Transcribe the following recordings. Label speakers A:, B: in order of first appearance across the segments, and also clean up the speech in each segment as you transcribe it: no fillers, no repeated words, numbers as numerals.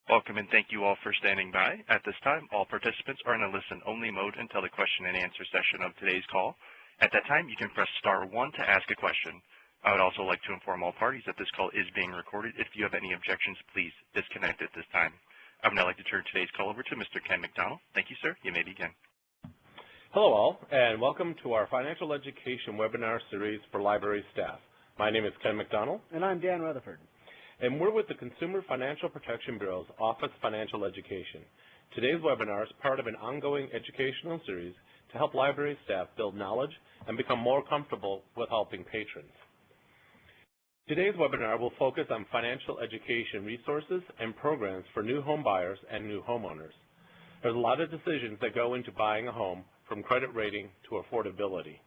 A: Welcome and thank you all for standing by. At this time, all participants are in a listen-only mode until the question and answer session of today's call. At that time, you can press *1 to ask a question. I would also like to inform all parties that this call is being recorded. If you have any objections, please disconnect at this time. I would now like to turn today's call over to Mr. Ken McDonald. Thank you, sir. You may begin.
B: Hello all, and welcome to our Financial Education webinar series for library staff. My name is Ken McDonald.
C: And I'm Dan Rutherford.
B: And we're with the Consumer Financial Protection Bureau's Office Financial Education. Today's webinar is part of an ongoing educational series to help library staff build knowledge and become more comfortable with helping patrons. Today's webinar will focus on financial education resources and programs for new home buyers and new homeowners. There's a lot of decisions that go into buying a home, from credit rating to affordability.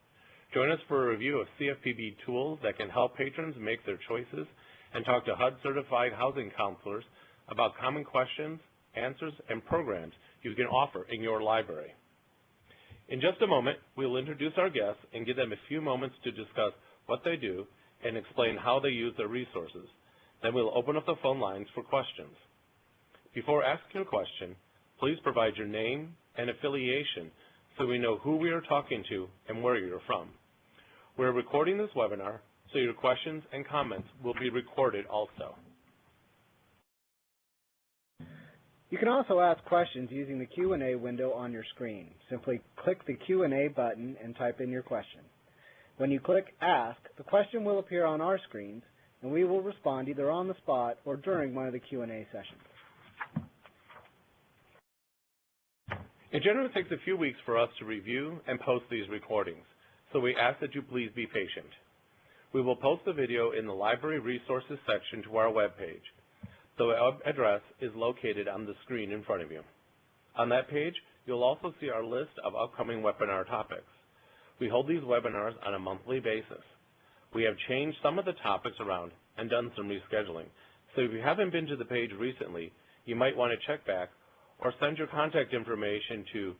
B: Join us for a review of CFPB tools that can help patrons make their choices, and talk to HUD-certified housing counselors about common questions, answers, and programs you can offer in your library. In just a moment, we will introduce our guests and give them a few moments to discuss what they do and explain how they use their resources. Then we'll open up the phone lines for questions. Before asking a question, please provide your name and affiliation so we know who we are talking to and where you're from. We're recording this webinar, so your questions and comments will be recorded also.
C: You can also ask questions using the Q&A window on your screen. Simply click the Q&A button and type in your question. When you click Ask, the question will appear on our screens, and we will respond either on the spot or during one of the Q&A sessions.
B: It generally takes a few weeks for us to review and post these recordings, so we ask that you please be patient. We will post the video in the Library Resources section to our webpage. The web address is located on the screen in front of you. On that page, you'll also see our list of upcoming webinar topics. We hold these webinars on a monthly basis. We have changed some of the topics around and done some rescheduling, so if you haven't been to the page recently, you might want to check back or send your contact information to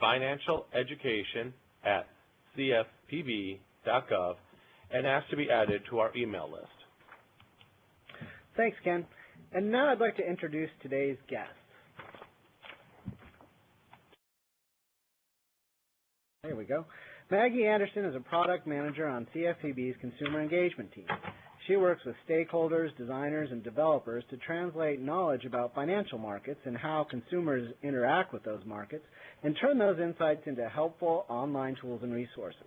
B: financialeducation@cfpb.gov and ask to be added to our email list.
C: Thanks, Ken. And now I'd like to introduce today's guests. There we go. Maggie Anderson is a product manager on CFPB's consumer engagement team. She works with stakeholders, designers, and developers to translate knowledge about financial markets and how consumers interact with those markets and turn those insights into helpful online tools and resources.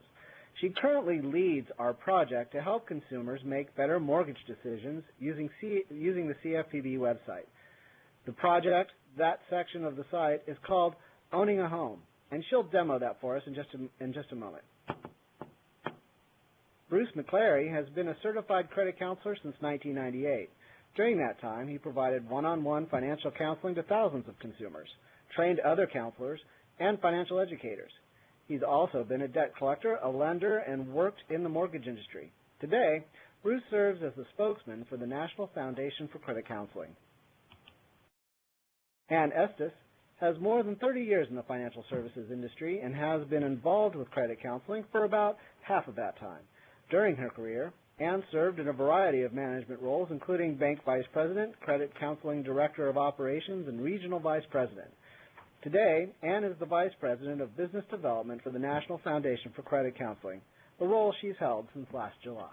C: She currently leads our project to help consumers make better mortgage decisions using the CFPB website. The project, that section of the site, is called Owning a Home, and she'll demo that for us in just a moment. Bruce McClary has been a certified credit counselor since 1998. During that time, he provided one-on-one financial counseling to thousands of consumers, trained other counselors, and financial educators. He's also been a debt collector, a lender, and worked in the mortgage industry. Today, Bruce serves as the spokesman for the National Foundation for Credit Counseling. Ann Estes has more than 30 years in the financial services industry and has been involved with credit counseling for about half of that time. During her career, Ann served in a variety of management roles, including bank vice president, credit counseling director of operations, and regional vice president. Today, Ann is the Vice President of Business Development for the National Foundation for Credit Counseling, a role she's held since last July.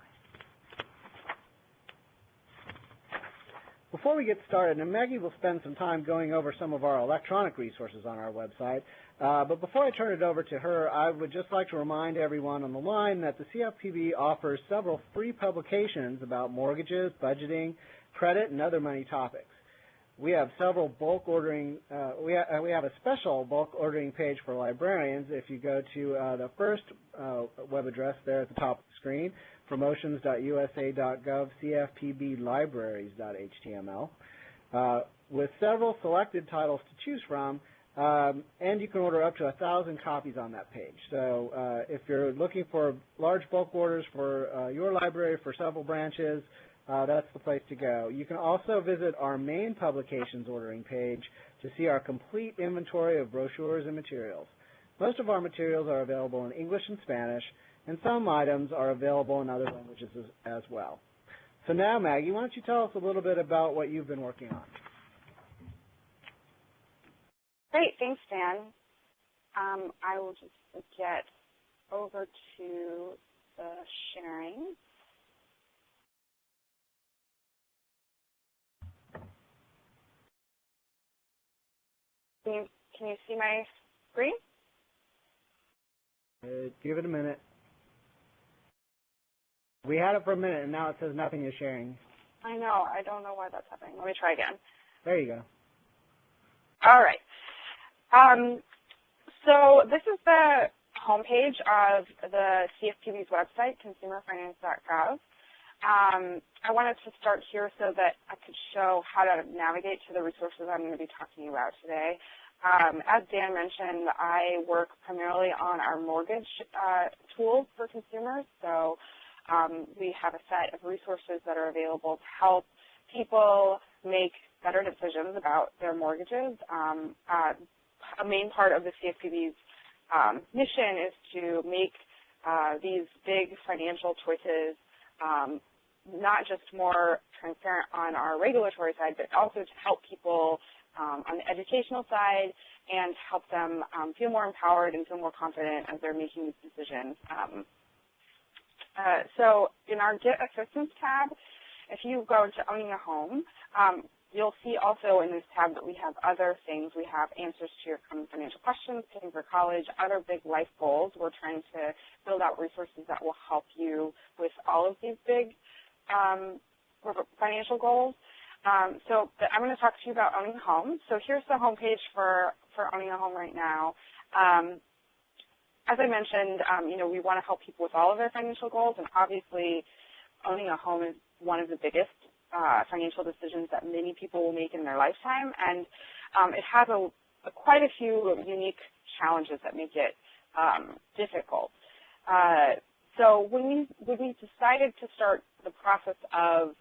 C: Before we get started, and Maggie will spend some time going over some of our electronic resources on our website, but before I turn it over to her, I would just like to remind everyone on the line that the CFPB offers several free publications about mortgages, budgeting, credit, and other money topics. We have several bulk ordering. We have a special bulk ordering page for librarians. If you go to the first web address there at the top of the screen, promotions.usa.gov cfpblibraries.html, with several selected titles to choose from, and you can order up to 1,000 copies on that page. So if you're looking for large bulk orders for your library for several branches, that's the place to go. You can also visit our main publications ordering page to see our complete inventory of brochures and materials. Most of our materials are available in English and Spanish, and some items are available in other languages as well. So now, Maggie, why don't you tell us a little bit about what you've been working on?
D: Great, thanks, Dan. I will just get over to the sharing. Can you see my screen?
C: Give it a minute. We had it for a minute, and now it says nothing is sharing.
D: I know. I don't know why that's happening. Let me try again.
C: There you go.
D: All right. So this is the homepage of the CFPB's website, consumerfinance.gov. I wanted to start here so that I could show how to navigate to the resources I'm going to be talking about today. As Dan mentioned, I work primarily on our mortgage tools for consumers. So we have a set of resources that are available to help people make better decisions about their mortgages. A main part of the CFPB's mission is to make these big financial choices not just more transparent on our regulatory side, but also to help people on the educational side and help them feel more empowered and feel more confident as they're making these decisions. So in our Get Assistance tab, if you go to Owning a Home, you'll see also in this tab that we have other things. We have answers to your common financial questions, paying for college, other big life goals. We're trying to build out resources that will help you with all of these big financial goals. So I'm going to talk to you about Owning a Home. So here's the homepage for Owning a Home right now. As I mentioned, we want to help people with all of their financial goals, and obviously owning a home is one of the biggest financial decisions that many people will make in their lifetime, and it has quite a few unique challenges that make it difficult. So when we decided to start the process of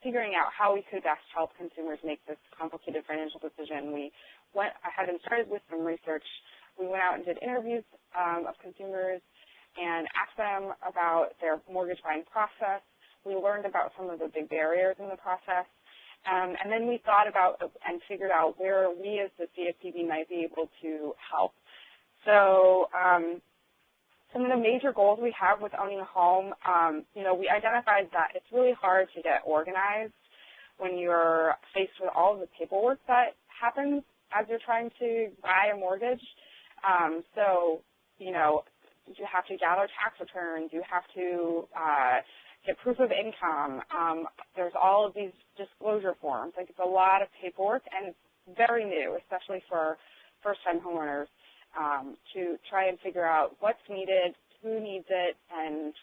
D: figuring out how we could best help consumers make this complicated financial decision, we went ahead and started with some research. We went out and did interviews of consumers and asked them about their mortgage buying process. We learned about some of the big barriers in the process, and then we thought about and figured out where we as the CFPB might be able to help. So some of the major goals we have with owning a home, we identified that it's really hard to get organized when you're faced with all of the paperwork that happens as you're trying to buy a mortgage. You have to gather tax returns. You have to get proof of income. There's all of these disclosure forms. Like, it's a lot of paperwork, and it's very new, especially for first-time homeowners, to try and figure out what's needed, who needs it, and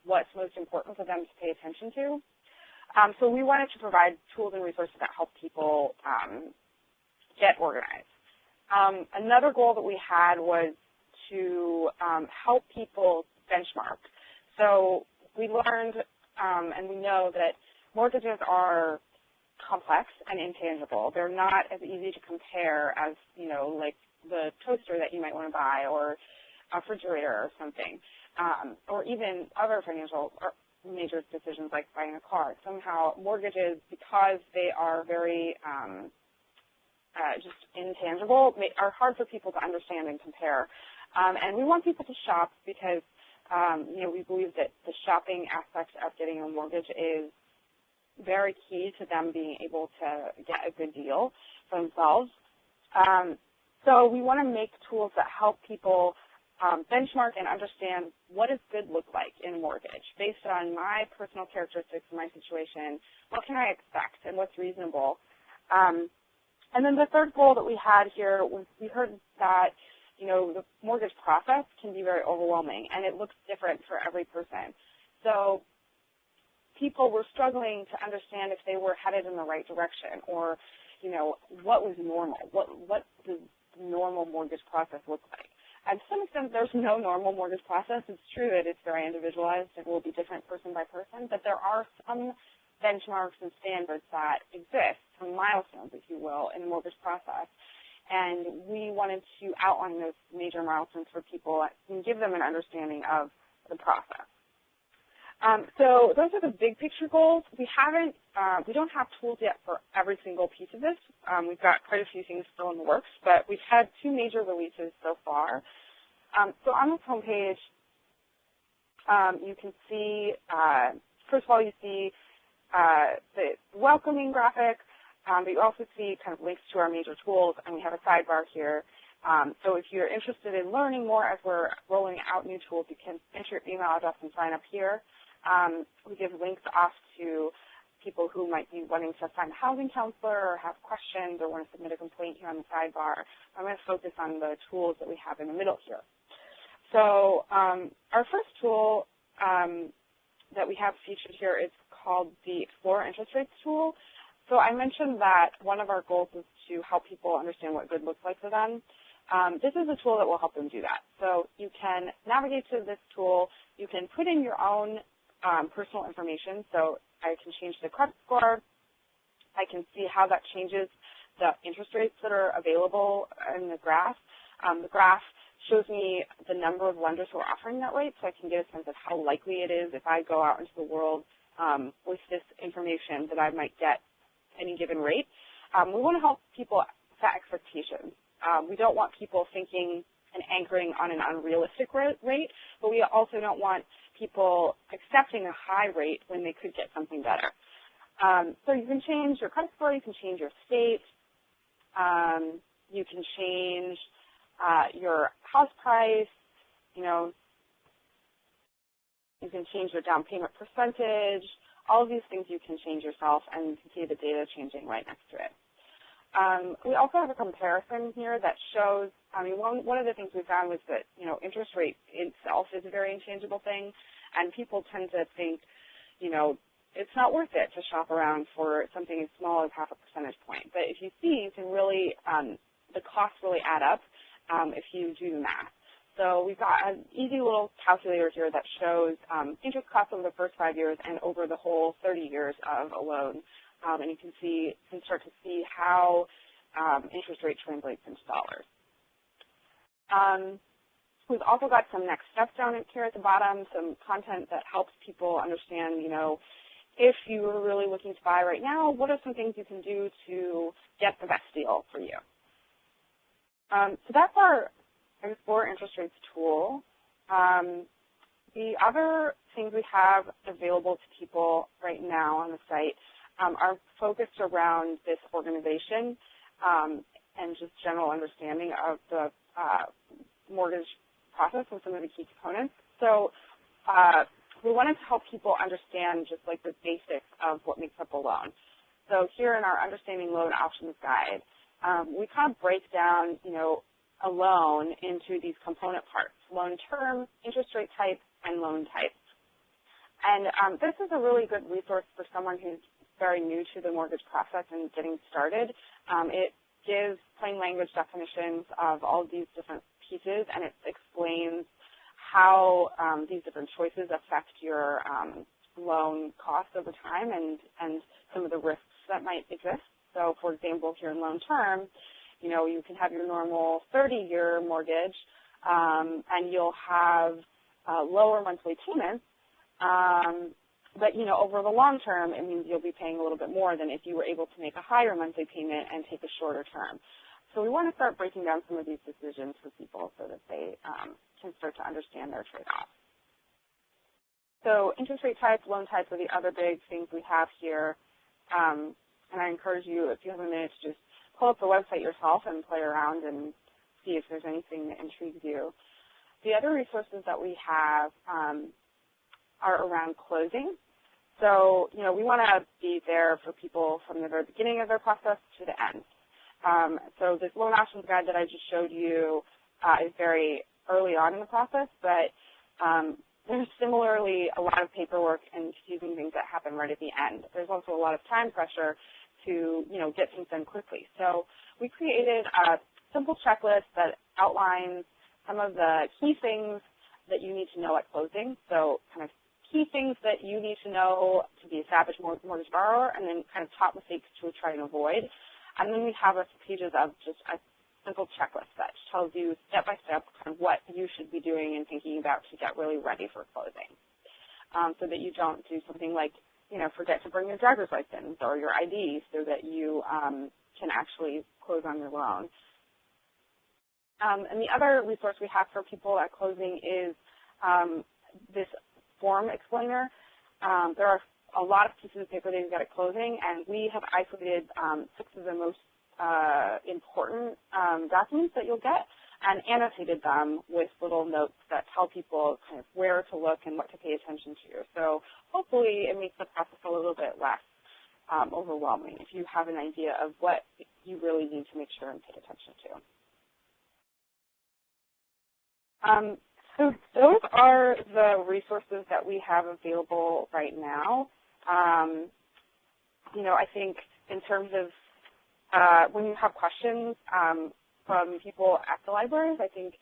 D: what's most important for them to pay attention to. So we wanted to provide tools and resources that help people get organized. Another goal that we had was to help people benchmark. So we learned and we know that mortgages are complex and intangible. They're not as easy to compare as, like the toaster that you might want to buy, or a refrigerator or something, or even other financial or major decisions like buying a car. Somehow mortgages, because they are very just intangible, are hard for people to understand and compare. And we want people to shop because, we believe that the shopping aspect of getting a mortgage is very key to them being able to get a good deal for themselves. So we want to make tools that help people benchmark and understand what does good look like in a mortgage. Based on my personal characteristics and my situation, what can I expect and what's reasonable? And then the third goal that we had here was we heard that, the mortgage process can be very overwhelming, and it looks different for every person. So people were struggling to understand if they were headed in the right direction, or, what was normal? What does the normal mortgage process look like? And to some extent, there's no normal mortgage process. It's true that it's very individualized. It will be different person by person, but there are some benchmarks and standards that exist, some milestones, if you will, in the mortgage process. And we wanted to outline those major milestones for people and give them an understanding of the process. So those are the big picture goals. We don't have tools yet for every single piece of this. We've got quite a few things still in the works, but we've had 2 major releases so far. So on this homepage, you can see, first of all, you see the welcoming graphic, but you also see kind of links to our major tools, and we have a sidebar here. So if you're interested in learning more as we're rolling out new tools, you can enter your email address and sign up here. We give links off to people who might be wanting to find a housing counselor or have questions or want to submit a complaint here on the sidebar. I'm going to focus on the tools that we have in the middle here. So our first tool that we have featured here is called the Explore Interest Rates tool. So I mentioned that one of our goals is to help people understand what good looks like for them. This is a tool that will help them do that. So you can navigate to this tool. You can put in your own personal information. So I can change the credit score. I can see how that changes the interest rates that are available in the graph. The graph shows me the number of lenders who are offering that rate, so I can get a sense of how likely it is if I go out into the world with this information that I might get any given rate. We want to help people set expectations. We don't want people thinking and anchoring on an unrealistic rate, but we also don't want people accepting a high rate when they could get something better. So you can change your credit score, you can change your state, you can change your house price, you can change your down payment percentage. All of these things you can change yourself, and you can see the data changing right next to it. We also have a comparison here that shows, one of the things we found was that, interest rate itself is a very intangible thing, and people tend to think, it's not worth it to shop around for something as small as half a percentage point. But if you see, you can really, the costs really add up if you do the math. So we've got an easy little calculator here that shows interest costs over the first 5 years and over the whole 30 years of a loan. And you can start to see how interest rate translates into dollars. We've also got some next steps down here at the bottom, some content that helps people understand, if you are really looking to buy right now, what are some things you can do to get the best deal for you? So that's our Explore Interest Rates tool. The other things we have available to people right now on the site are focused around this organization and just general understanding of the mortgage process and some of the key components. So we wanted to help people understand just like the basics of what makes up a loan. So here in our Understanding Loan Options Guide, we kind of break down, a loan into these component parts: loan term, interest rate type, and loan type. And this is a really good resource for someone who's very new to the mortgage process and getting started. It gives plain language definitions of all of these different pieces, and it explains how these different choices affect your loan cost over time and some of the risks that might exist. So, for example, here in loan term, you can have your normal 30-year mortgage, and you'll have lower monthly payments. But, over the long term, it means you'll be paying a little bit more than if you were able to make a higher monthly payment and take a shorter term. So we want to start breaking down some of these decisions for people so that they can start to understand their trade-offs. So interest rate types, loan types are the other big things we have here. And I encourage you, if you have a minute, to just pull up the website yourself and play around and see if there's anything that intrigues you. The other resources that we have are around closing. So, we want to be there for people from the very beginning of their process to the end. So this loan options guide that I just showed you is very early on in the process, but there's similarly a lot of paperwork and confusing things that happen right at the end. There's also a lot of time pressure to, get things done quickly. So we created a simple checklist that outlines some of the key things that you need to know at closing. So kind of key things that you need to know to be established mortgage borrower, and then kind of top mistakes to try and avoid. And then we have a few pages of just a simple checklist that tells you step by step kind of what you should be doing and thinking about to get really ready for closing. so that you don't do something like, forget to bring your driver's license or your ID so that you can actually close on your loan. And the other resource we have for people at closing is this form explainer. There are a lot of pieces of paper that you get at closing, and we have isolated 6 of the most important documents that you'll get and annotated them with little notes that tell people kind of where to look and what to pay attention to. So hopefully it makes the process a little bit less overwhelming if you have an idea of what you really need to make sure and pay attention to. So those are the resources that we have available right now. I think in terms of when you have questions from people at the libraries, I think,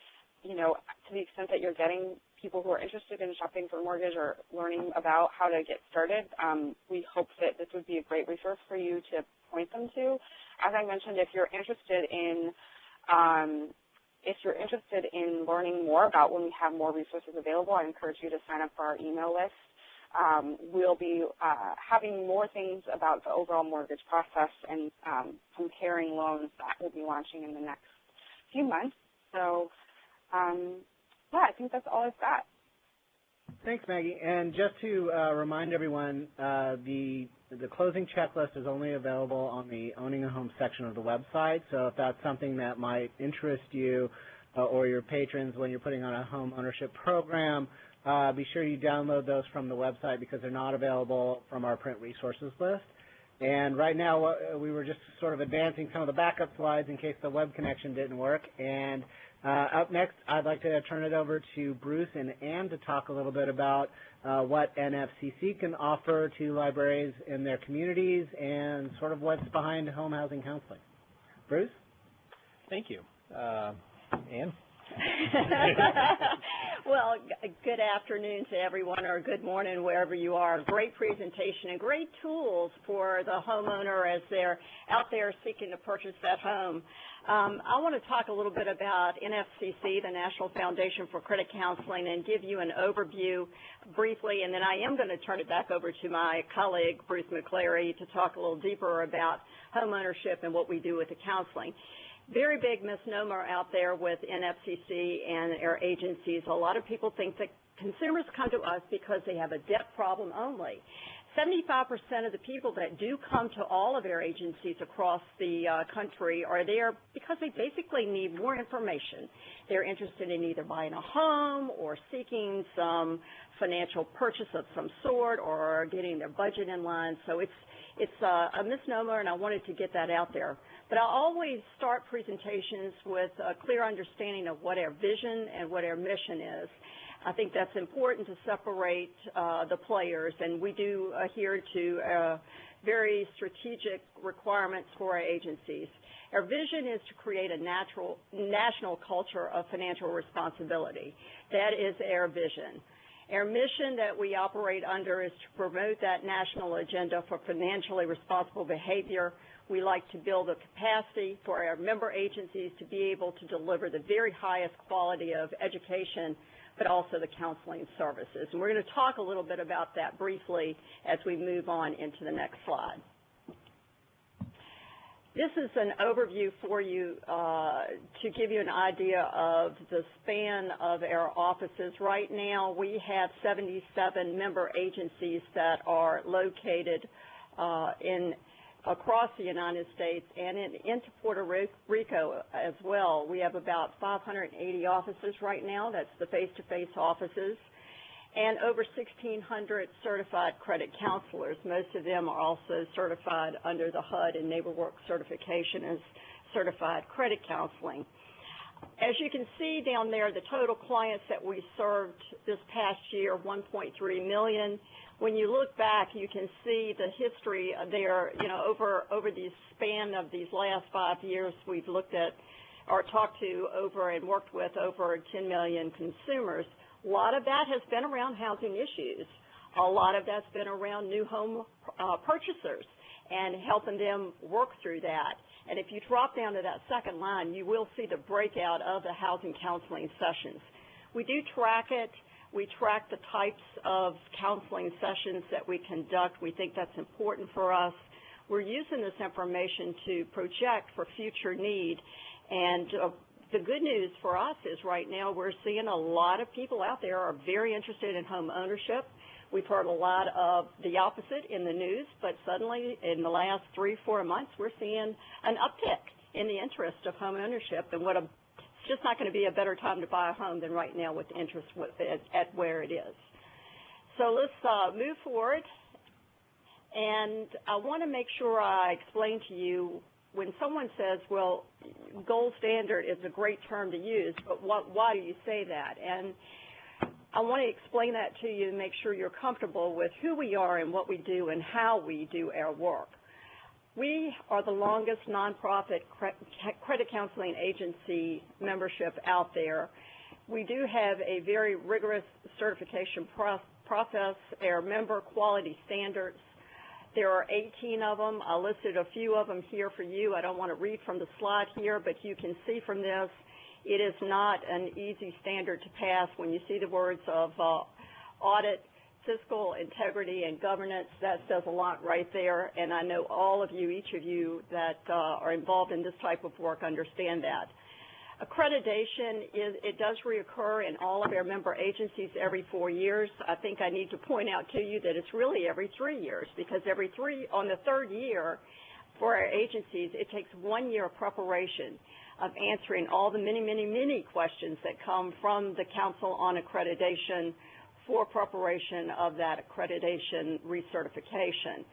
D: to the extent that you're getting people who are interested in shopping for mortgage or learning about how to get started, we hope that this would be a great resource for you to point them to. As I mentioned, if you're interested in learning more about when we have more resources available, I encourage you to sign up for our email list. We'll be having more things about the overall mortgage process and comparing loans that we'll be launching in the next few months. So, yeah, I think that's all I've got.
C: Thanks, Maggie. And just to remind everyone, the closing checklist is only available on the Owning a Home section of the website. So if that's something that might interest you or your patrons when you're putting on a home ownership program, be sure you download those from the website because they're not available from our print resources list. And right now, we were just sort of advancing some of the backup slides in case the web connection didn't work. And up next, I'd like to turn it over to Bruce and Ann to talk a little bit about what NFCC can offer to libraries in their communities and sort of what's behind home housing counseling. Bruce?
E: Thank you. Ann?
F: Well, good afternoon to everyone, or good morning wherever you are. Great presentation and great tools for the homeowner as they're out there seeking to purchase that home. I want to talk a little bit about NFCC, the National Foundation for Credit Counseling, and give you an overview briefly, and then I am going to turn it back over to my colleague, Bruce McCleary, to talk a little deeper about homeownership and what we do with the counseling. Very big misnomer out there with NFCC and our agencies. A lot of people think that consumers come to us because they have a debt problem only. 75% of the people that do come to all of our agencies across the country are there because they basically need more information. They're interested in either buying a home or seeking some financial purchase of some sort or getting their budget in line. So it's a misnomer, and I wanted to get that out there. But I always start presentations with a clear understanding of what our vision and what our mission is. I think that's important to separate the players, and we do adhere to very strategic requirements for our agencies. Our vision is to create a national culture of financial responsibility. That is our vision. Our mission that we operate under is to promote that national agenda for financially responsible behavior. We like to build a capacity for our member agencies to be able to deliver the very highest quality of education, but also the counseling services. And we're going to talk a little bit about that briefly as we move on into the next slide. This is an overview for you to give you an idea of the span of our offices. Right now, we have 77 member agencies that are located across the United States and into Puerto Rico as well. We have about 580 offices right now. That's the face-to-face offices. And over 1,600 certified credit counselors. Most of them are also certified under the HUD and NeighborWorks certification as certified credit counseling. As you can see down there, the total clients that we served this past year, 1.3 million. When you look back, you can see the history there, over the span of these last 5 years, we've looked at or talked to over and worked with over 10 million consumers. A lot of that has been around housing issues. A lot of that's been around new home purchasers and helping them work through that. And if you drop down to that second line, you will see the breakout of the housing counseling sessions. We do track it We track the types of counseling sessions that we conduct. We think that's important for us. We're using this information to project for future need. And the good news for us is right now we're seeing a lot of people out there are very interested in home ownership. We've heard a lot of the opposite in the news, but suddenly in the last 3-4 months, we're seeing an uptick in the interest of home ownership, and it's just not going to be a better time to buy a home than right now with the interest at where it is. So let's move forward, and I want to make sure I explain to you when someone says, well, gold standard is a great term to use, but why do you say that? And I want to explain that to you and make sure you're comfortable with who we are and what we do and how we do our work. We are the longest nonprofit credit counseling agency membership out there. We do have a very rigorous certification process, our member quality standards. There are 18 of them. I listed a few of them here for you. I don't want to read from the slide here, but you can see from this it is not an easy standard to pass. When you see the words of audit, fiscal integrity, and governance, that says a lot right there, and I know all of you, each of you that are involved in this type of work understand that. Accreditation, it does reoccur in all of our member agencies every 4 years. I think I need to point out to you that it's really every 3 years, because on the third year for our agencies, it takes 1 year of preparation of answering all the many, many, many questions that come from the Council on Accreditation for preparation of that accreditation recertification.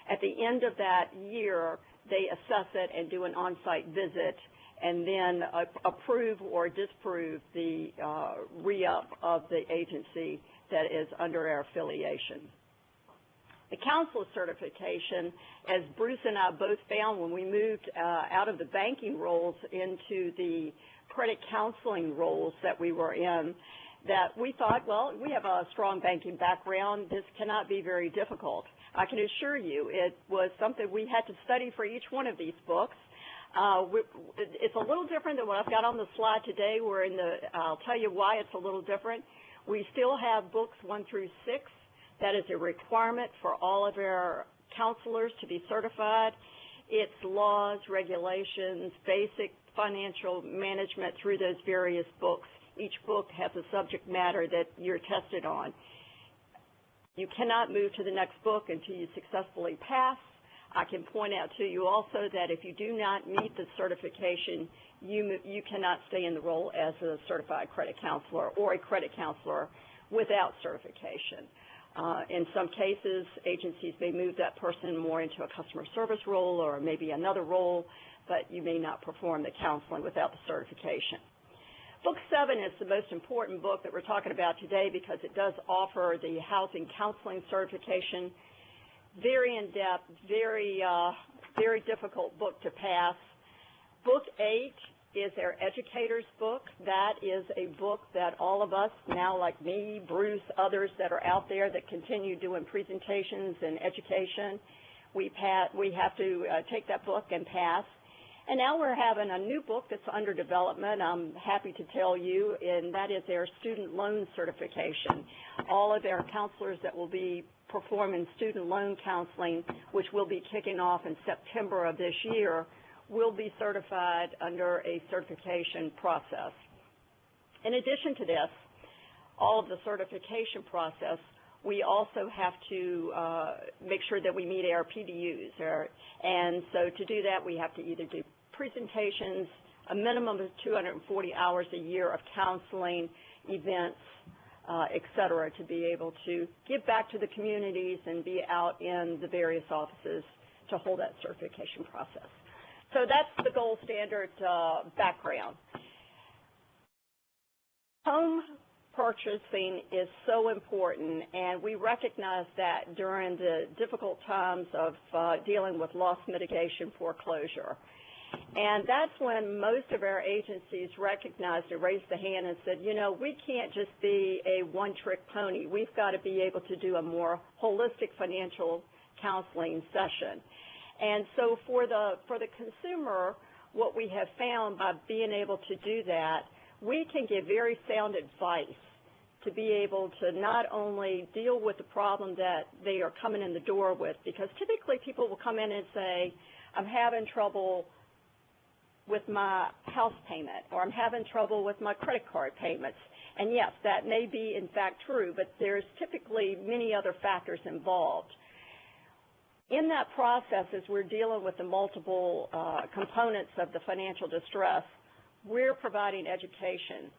F: At the end of that year, they assess it and do an on-site visit and then approve or disapprove the re-up of the agency that is under our affiliation. The council certification, as Bruce and I both found when we moved out of the banking roles into the credit counseling roles that we were in, that we thought, well, we have a strong banking background. This cannot be very difficult. I can assure you it was something we had to study for each one of these books. It's a little different than what I've got on the slide today. I'll tell you why it's a little different. We still have books 1 through 6. That is a requirement for all of our counselors to be certified. It's laws, regulations, basic financial management through those various books. Each book has a subject matter that you're tested on. You cannot move to the next book until you successfully pass. I can point out to you also that if you do not meet the certification, you cannot stay in the role as a certified credit counselor or a credit counselor without certification. In some cases, agencies may move that person more into a customer service role or maybe another role, but you may not perform the counseling without the certification. Book 7 is the most important book that we're talking about today because it does offer the housing counseling certification. Very in-depth, very difficult book to pass. Book 8 is our educator's book. That is a book that all of us now, like me, Bruce, others that are out there that continue doing presentations and education, we have to take that book and pass. And now we're having a new book that's under development, I'm happy to tell you, and that is our student loan certification. All of our counselors that will be performing student loan counseling, which will be kicking off in September of this year, will be certified under a certification process. In addition to this, all of the certification process, we also have to make sure that we meet our PDUs. And so to do that, we have to either do presentations, a minimum of 240 hours a year of counseling, events, et cetera, to be able to give back to the communities and be out in the various offices to hold that certification process. So that's the gold standard background. Home purchasing is so important, and we recognize that during the difficult times of dealing with loss mitigation foreclosure. And that's when most of our agencies recognized and raised the hand and said, you know, we can't just be a one-trick pony. We've got to be able to do a more holistic financial counseling session. And so for the consumer, what we have found by being able to do that, we can give very sound advice to be able to not only deal with the problem that they are coming in the door with, because typically people will come in and say, I'm having trouble with my house payment, or I'm having trouble with my credit card payments. And yes, that may be in fact true, but there's typically many other factors involved. In that process, as we're dealing with the multiple components of the financial distress, we're providing education.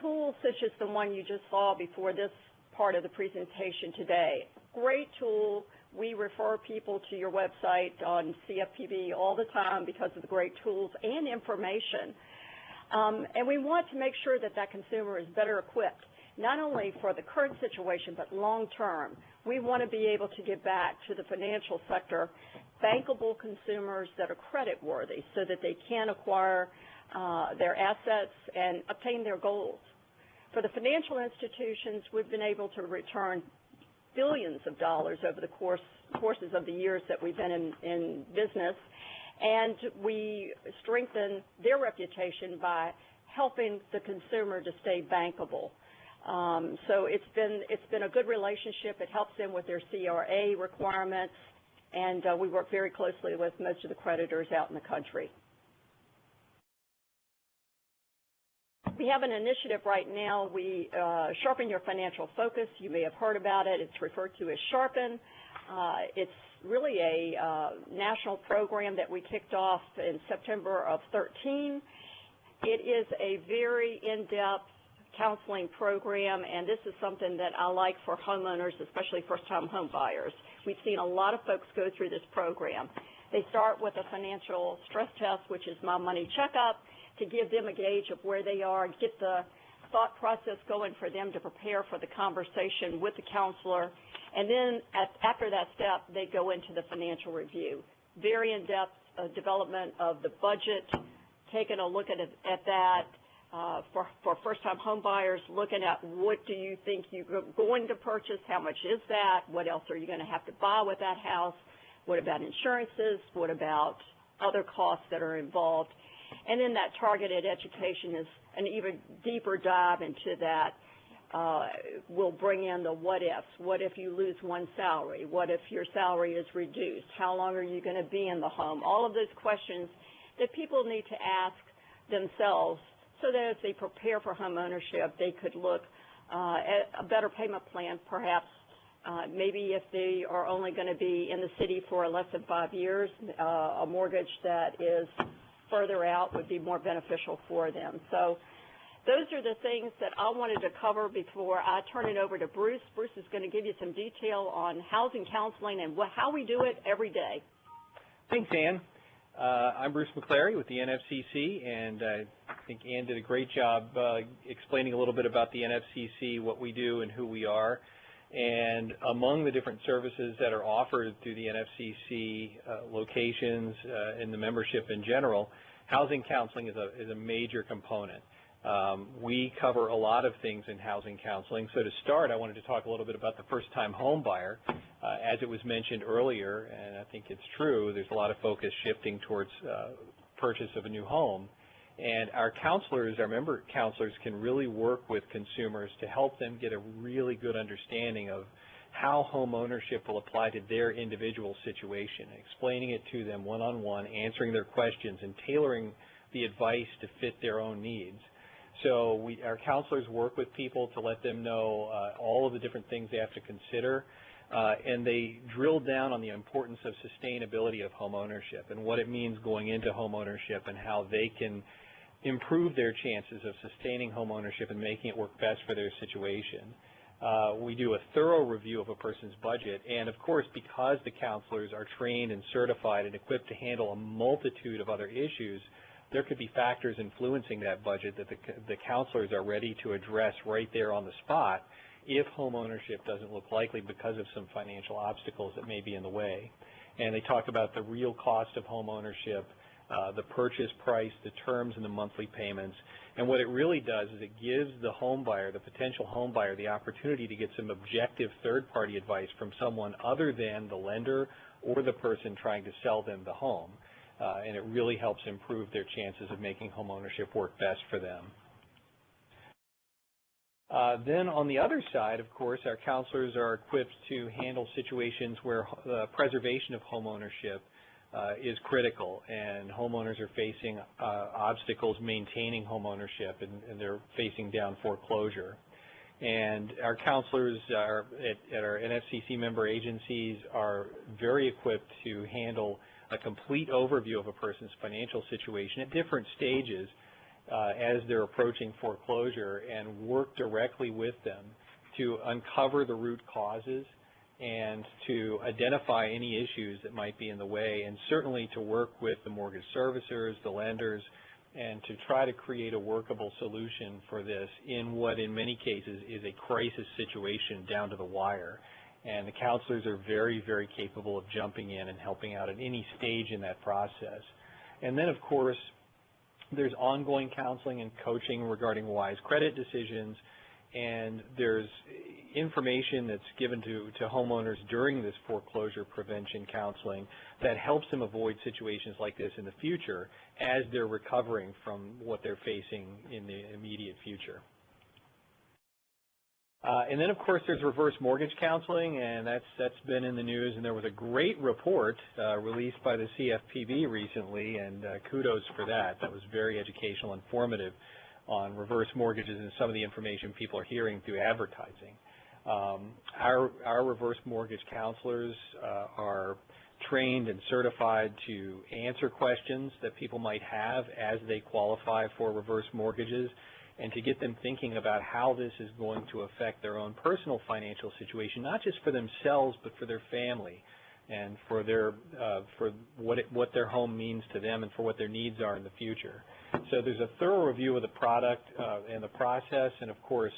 F: Tools such as the one you just saw before this part of the presentation today. Great tool. We refer people to your website on CFPB all the time because of the great tools and information. And we want to make sure that that consumer is better equipped, not only for the current situation, but long term. We want to be able to give back to the financial sector bankable consumers that are credit worthy so that they can acquire their assets and obtain their goals. For the financial institutions, we've been able to return billions of dollars over the courses of the years that we've been in business, and we strengthen their reputation by helping the consumer to stay bankable. So it's been a good relationship. It helps them with their CRA requirements, and we work very closely with most of the creditors out in the country. We have an initiative right now. We Sharpen Your Financial Focus. You may have heard about it. It's referred to as Sharpen. It's really a national program that we kicked off in September of 2013. It is a very in-depth counseling program, and this is something that I like for homeowners, especially first-time home buyers. We've seen a lot of folks go through this program. They start with a financial stress test, which is my money checkup, to give them a gauge of where they are, get the thought process going for them to prepare for the conversation with the counselor. And then after that step, they go into the financial review. Very in-depth development of the budget, taking a look at that for first-time home buyers, looking at what do you think you're going to purchase, how much is that, what else are you going to have to buy with that house, what about insurances, what about other costs that are involved. And then that targeted education is an even deeper dive into that. We'll bring in the what ifs. What if you lose one salary? What if your salary is reduced? How long are you going to be in the home? All of those questions that people need to ask themselves so that as they prepare for home ownership, they could look at a better payment plan, perhaps. Maybe if they are only going to be in the city for less than 5 years, a mortgage that is further out would be more beneficial for them. So those are the things that I wanted to cover before I turn it over to Bruce. Bruce is going to give you some detail on housing counseling and how we do it every day.
E: Thanks, Ann. I'm Bruce McClary with the NFCC, and I think Ann did a great job explaining a little bit about the NFCC, what we do and who we are. And among the different services that are offered through the NFCC locations and the membership in general, housing counseling is a major component. We cover a lot of things in housing counseling. So to start, I wanted to talk a little bit about the first-time home buyer. As it was mentioned earlier, and I think it's true, there's a lot of focus shifting towards purchase of a new home. And our counselors, our member counselors, can really work with consumers to help them get a really good understanding of how home ownership will apply to their individual situation, explaining it to them one-on-one, answering their questions, and tailoring the advice to fit their own needs. So our counselors work with people to let them know all of the different things they have to consider, and they drill down on the importance of sustainability of home ownership and what it means going into home ownership and how they can improve their chances of sustaining home ownership and making it work best for their situation. We do a thorough review of a person's budget, and of course, because the counselors are trained and certified and equipped to handle a multitude of other issues, there could be factors influencing that budget that the counselors are ready to address right there on the spot if home ownership doesn't look likely because of some financial obstacles that may be in the way. And they talk about the real cost of home ownership, the purchase price, the terms, and the monthly payments. And what it really does is it gives the home buyer, the potential home buyer, the opportunity to get some objective third-party advice from someone other than the lender or the person trying to sell them the home. And it really helps improve their chances of making home ownership work best for them. Then on the other side, of course, our counselors are equipped to handle situations where the preservation of home ownership is critical, and homeowners are facing obstacles maintaining home ownership, and they're facing down foreclosure. And our counselors at our NFCC member agencies are very equipped to handle a complete overview of a person's financial situation at different stages as they're approaching foreclosure, and work directly with them to uncover the root causes and to identify any issues that might be in the way, and certainly to work with the mortgage servicers, the lenders, and to try to create a workable solution for this in what in many cases is a crisis situation down to the wire. And the counselors are very, very capable of jumping in and helping out at any stage in that process. And then, of course, there's ongoing counseling and coaching regarding wise credit decisions, and there's information that's given to homeowners during this foreclosure prevention counseling that helps them avoid situations like this in the future as they're recovering from what they're facing in the immediate future. And then, of course, there's reverse mortgage counseling, and that's been in the news, and there was a great report released by the CFPB recently, and kudos for that. That was very educational and informative on reverse mortgages and some of the information people are hearing through advertising. Our reverse mortgage counselors are trained and certified to answer questions that people might have as they qualify for reverse mortgages, and to get them thinking about how this is going to affect their own personal financial situation, not just for themselves, but for their family, and for their for what their home means to them, and for what their needs are in the future. So there's a thorough review of the product and the process, and of course,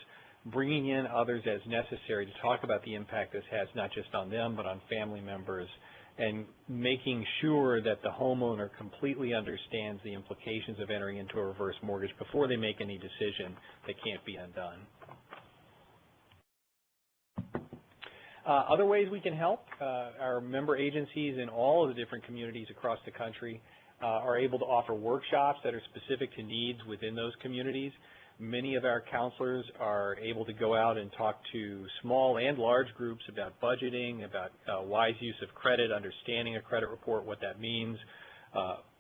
E: bringing in others as necessary to talk about the impact this has, not just on them, but on family members, and making sure that the homeowner completely understands the implications of entering into a reverse mortgage before they make any decision that can't be undone. Other ways we can help, our member agencies in all of the different communities across the country are able to offer workshops that are specific to needs within those communities. Many of our counselors are able to go out and talk to small and large groups about budgeting, about wise use of credit, understanding a credit report, what that means,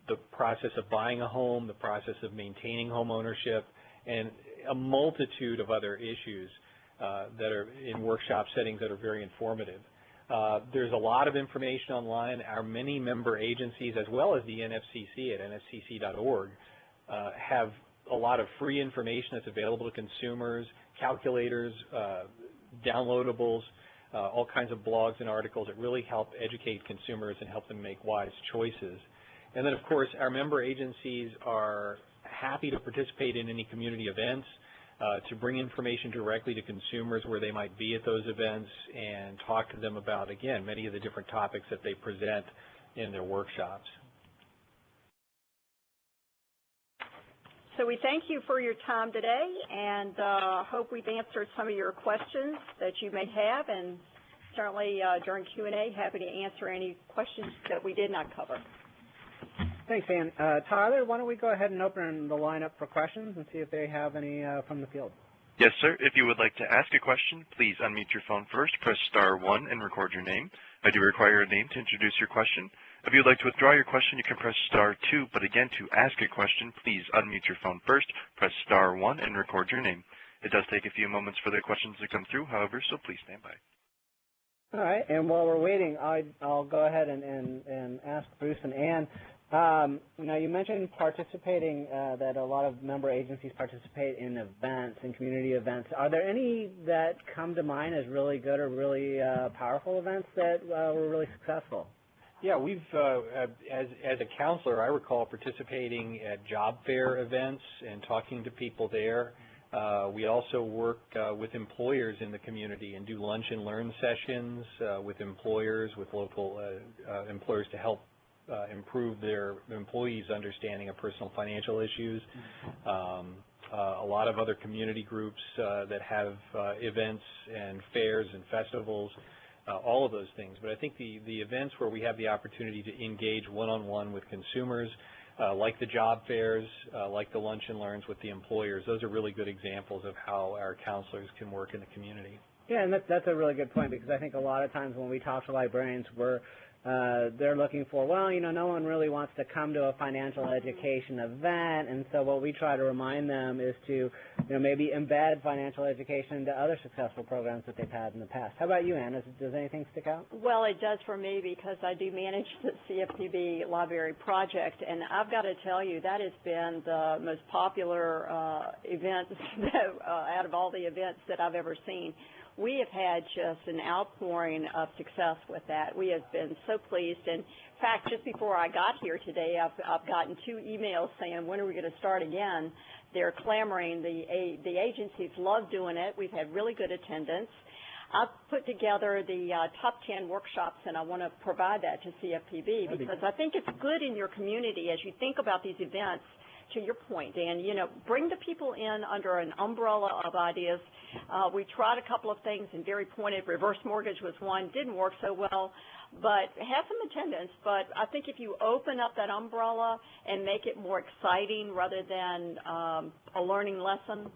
E: the process of buying a home, the process of maintaining home ownership, and a multitude of other issues that are in workshop settings that are very informative. There's a lot of information online. Our many member agencies, as well as the NFCC at nfcc.org, have a lot of free information that's available to consumers, calculators, downloadables, all kinds of blogs and articles that really help educate consumers and help them make wise choices. And then, of course, our member agencies are happy to participate in any community events, to bring information directly to consumers where they might be at those events, and talk to them about, again, many of the different topics that they present in their workshops.
F: So we thank you for your time today, and hope we've answered some of your questions that you may have, and certainly during Q&A, happy to answer any questions that we did not cover.
C: Thanks, Ann. Tyler, why don't we go ahead and open the line up for questions and see if they have any from the field.
A: Yes, sir. If you would like to ask a question, please unmute your phone first, press *1, and record your name. I do require a name to introduce your question. If you would like to withdraw your question, you can press *2, but again, to ask a question, please unmute your phone first, press *1, and record your name. It does take a few moments for the questions to come through, however, so please stand by.
C: All right, and while we're waiting, I'll go ahead and ask Bruce and Ann. Now, you mentioned participating, that a lot of member agencies participate in events, in community events. Are there any that come to mind as really good or really powerful events that were really successful?
E: Yeah, we've, as a counselor, I recall participating at job fair events and talking to people there. We also work with employers in the community and do lunch and learn sessions with employers, with local employers to help improve their employees' understanding of personal financial issues. A lot of other community groups that have events and fairs and festivals all of those things. But I think the events where we have the opportunity to engage one-on-one with consumers, like the job fairs, like the lunch and learns with the employers, those are really good examples of how our counselors can work in the community.
C: Yeah, and that's a really good point, because I think a lot of times when we talk to librarians, they're looking for, well, no one really wants to come to a financial education event, and so what we try to remind them is to, maybe embed financial education into other successful programs that they've had in the past. How about you, Ann? Does anything stick out?
F: Well, it does for me, because I do manage the CFPB Library Project, and I've got to tell you, that has been the most popular event out of all the events that I've ever seen. We have had just an outpouring of success with that. We have been so pleased. And in fact, just before I got here today, I've gotten 2 emails saying, when are we going to start again? They're clamoring. The agencies love doing it. We've had really good attendance. I've put together the top 10 workshops, and I want to provide that to CFPB, because I think it's good in your community as you think about these events. To your point, Dan, bring the people in under an umbrella of ideas. We tried a couple of things and very pointed. Reverse mortgage was one, didn't work so well, but had some attendance. But I think if you open up that umbrella and make it more exciting rather than a learning lesson,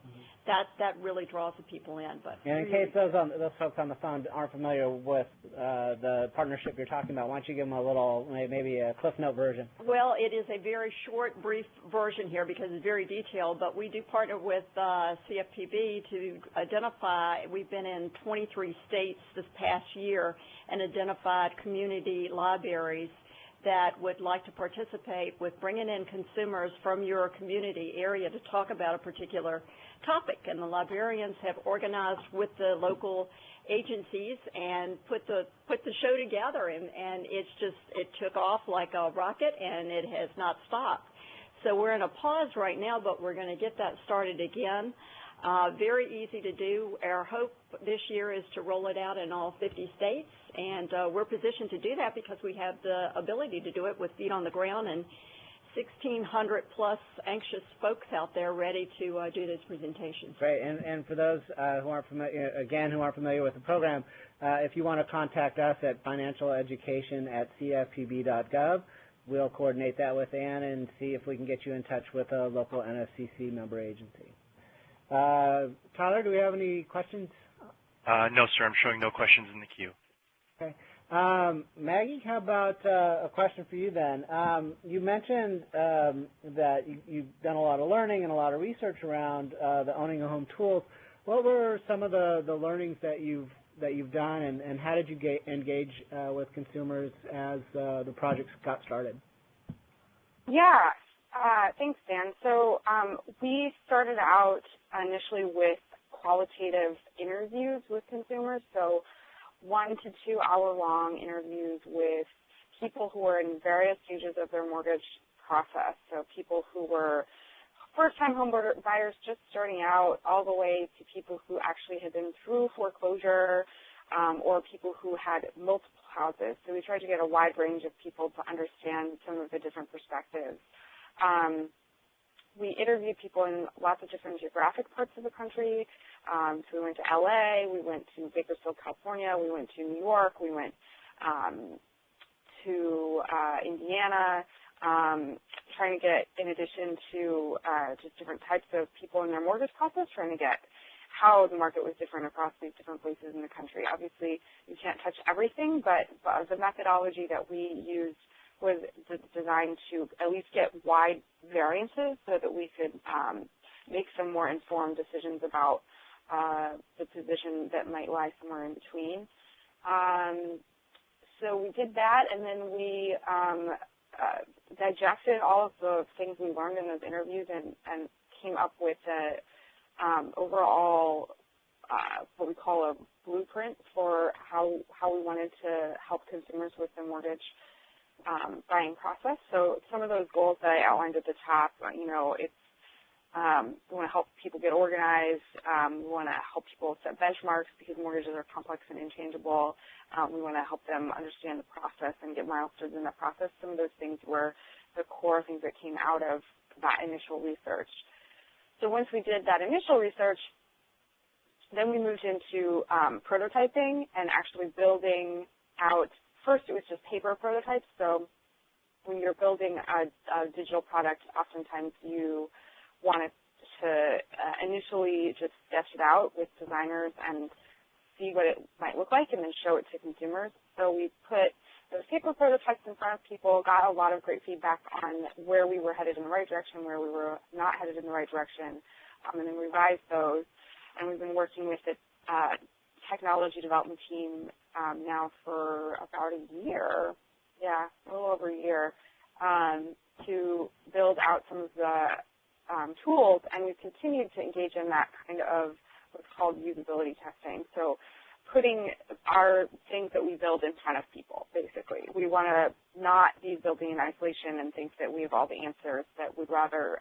F: that really draws the people in. But
C: and in case those folks on the phone aren't familiar with the partnership you're talking about, why don't you give them a little, maybe a Cliff Note version?
F: Well, it is a very short, brief version here because it's very detailed, but we do partner with CFPB to identify, we've been in 23 states this past year and identified community libraries that would like to participate with bringing in consumers from your community area to talk about a particular topic. And the librarians have organized with the local agencies and put the show together, and it took off like a rocket, and it has not stopped. So we're in a pause right now, but we're going to get that started again. Very easy to do. Our hope this year is to roll it out in all 50 states, and we're positioned to do that because we have the ability to do it with feet on the ground and 1,600 plus anxious folks out there ready to do this presentation.
C: Great, and for those who aren't familiar with the program, if you want to contact us at financialeducation@cfpb.gov, we'll coordinate that with Ann and see if we can get you in touch with a local NFCC member agency. Tyler, do we have any questions?
A: No, sir. I'm showing no questions in the queue.
C: Okay. Maggie, how about a question for you then? You mentioned that you've done a lot of learning and a lot of research around the owning a home tools. What were some of the learnings that you've done, and how did you engage with consumers as the projects got started?
D: Yeah. Thanks, Dan. So we started out initially with qualitative interviews with consumers, so 1 to 2 hour-long interviews with people who were in various stages of their mortgage process, so people who were first-time home buyers just starting out, all the way to people who actually had been through foreclosure, or people who had multiple houses. So we tried to get a wide range of people to understand some of the different perspectives. We interviewed people in lots of different geographic parts of the country. So we went to LA, we went to Bakersfield, California, we went to New York, we went to Indiana, trying to get, in addition to just different types of people in their mortgage process, trying to get how the market was different across these different places in the country. Obviously, you can't touch everything, but the methodology that we used was designed to at least get wide variances so that we could make some more informed decisions about the position that might lie somewhere in between. So we did that, and then we digested all of the things we learned in those interviews and came up with a overall what we call a blueprint for how we wanted to help consumers with the mortgage buying process. So some of those goals that I outlined at the top, it's we want to help people get organized. We want to help people set benchmarks because mortgages are complex and inchangeable. We want to help them understand the process and get milestones in that process. Some of those things were the core things that came out of that initial research. So once we did that initial research, Then we moved into prototyping and actually building out. First, it was just paper prototypes. So when you're building a digital product, oftentimes you want it to initially just sketch it out with designers and see what it might look like and then show it to consumers. So we put those paper prototypes in front of people, got a lot of great feedback on where we were headed in the right direction, where we were not headed in the right direction, and then revised those. And we've been working with the technology development team now for about a year, a little over a year, to build out some of the tools, and we've continued to engage in that kind of what's called usability testing. So putting our things that we build in front of people, basically. We want to not be building in isolation and think that we have all the answers, that we'd rather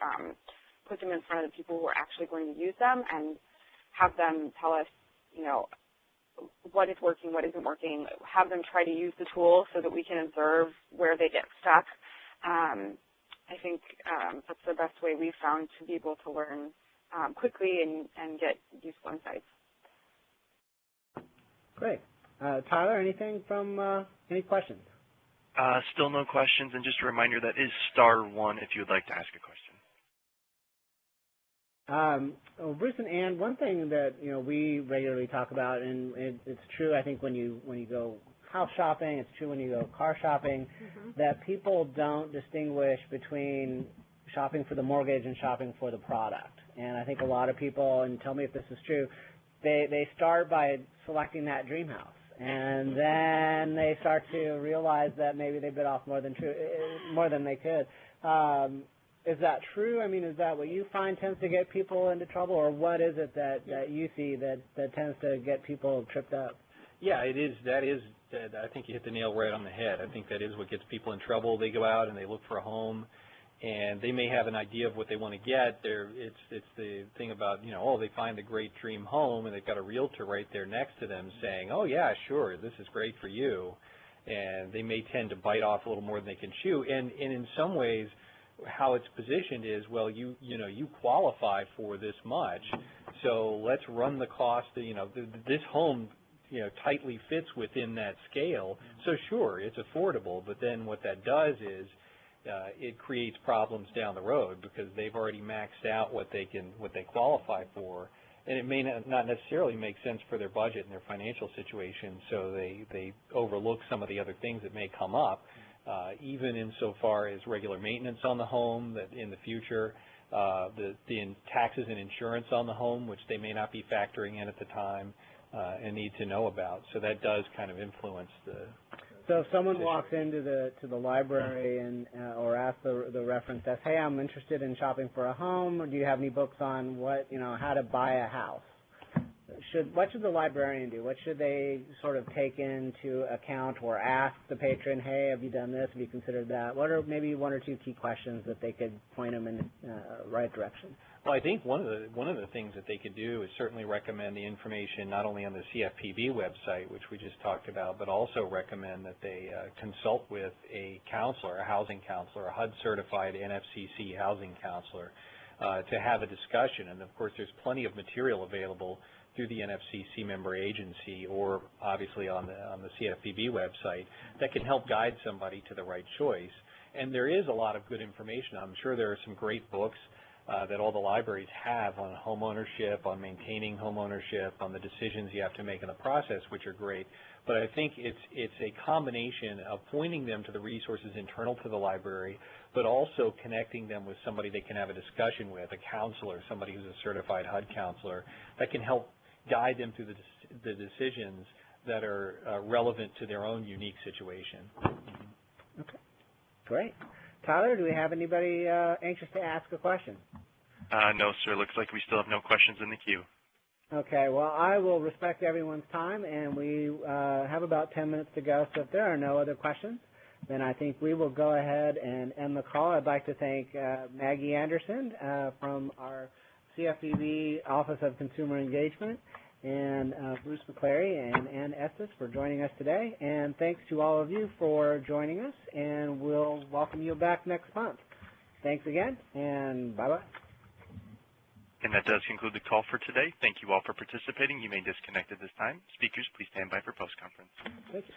D: put them in front of the people who are actually going to use them and have them tell us, what is working, what isn't working, have them try to use the tool so that we can observe where they get stuck. I think that's the best way we've found to be able to learn quickly and get useful insights.
C: Great. Tyler, anything from any questions?
A: Still no questions, and just a reminder, that is *1 if you would like to ask a question.
C: Well, Bruce and Ann, one thing that we regularly talk about, and it's true, I think when you go house shopping, it's true when you go car shopping, that people don't distinguish between shopping for the mortgage and shopping for the product. And I think a lot of people, and tell me if this is true, they start by selecting that dream house, and then they start to realize that maybe they bit off more than they could. Is that true? I mean, is that what you find tends to get people into trouble, or what is it that you see that tends to get people tripped up?
E: Yeah, it is. I think you hit the nail right on the head. I think that is what gets people in trouble. They go out and they look for a home, and they may have an idea of what they want to get. It's the thing about, they find the great dream home, and they've got a realtor right there next to them saying, oh, yeah, sure, this is great for you. And they may tend to bite off a little more than they can chew. And in some ways, how it's positioned is, well, you qualify for this much, so let's run the cost. This home, tightly fits within that scale. So sure, it's affordable, but then what that does is it creates problems down the road because they've already maxed out what they qualify for, and it may not necessarily make sense for their budget and their financial situation. So they overlook some of the other things that may come up. Even insofar as regular maintenance on the home, that in the future, the taxes and insurance on the home, which they may not be factoring in at the time and need to know about. So that does kind of influence the.
C: So if someone walks into the library and or asks the reference desk, hey, I'm interested in shopping for a home, or do you have any books on how to buy a house? What should the librarian do? What should they sort of take into account or ask the patron, hey, have you done this? Have you considered that? What are maybe one or two key questions that they could point them in the right direction?
E: Well, I think one of the things that they could do is certainly recommend the information not only on the CFPB website, which we just talked about, but also recommend that they consult with a counselor, a housing counselor, a HUD-certified NFCC housing counselor, to have a discussion. And, of course, there's plenty of material available through the NFCC member agency or obviously on the CFPB website that can help guide somebody to the right choice. And there is a lot of good information. I'm sure there are some great books that all the libraries have on home ownership, on maintaining home ownership, on the decisions you have to make in the process, which are great. But I think it's a combination of pointing them to the resources internal to the library, but also connecting them with somebody they can have a discussion with, a counselor, somebody who's a certified HUD counselor, that can help guide them through the decisions that are relevant to their own unique situation.
C: Okay, great. Tyler, do we have anybody anxious to ask a question?
A: No, sir. Looks like we still have no questions in the queue.
C: Okay, well, I will respect everyone's time, and we have about 10 minutes to go, so if there are no other questions, then I think we will go ahead and end the call. I'd like to thank Maggie Anderson from our CFPB Office of Consumer Engagement, and Bruce McClary and Ann Estes for joining us today. And thanks to all of you for joining us, and we'll welcome you back next month. Thanks again, and bye-bye.
A: And that does conclude the call for today. Thank you all for participating. You may disconnect at this time. Speakers, please stand by for post-conference.
C: Thank you.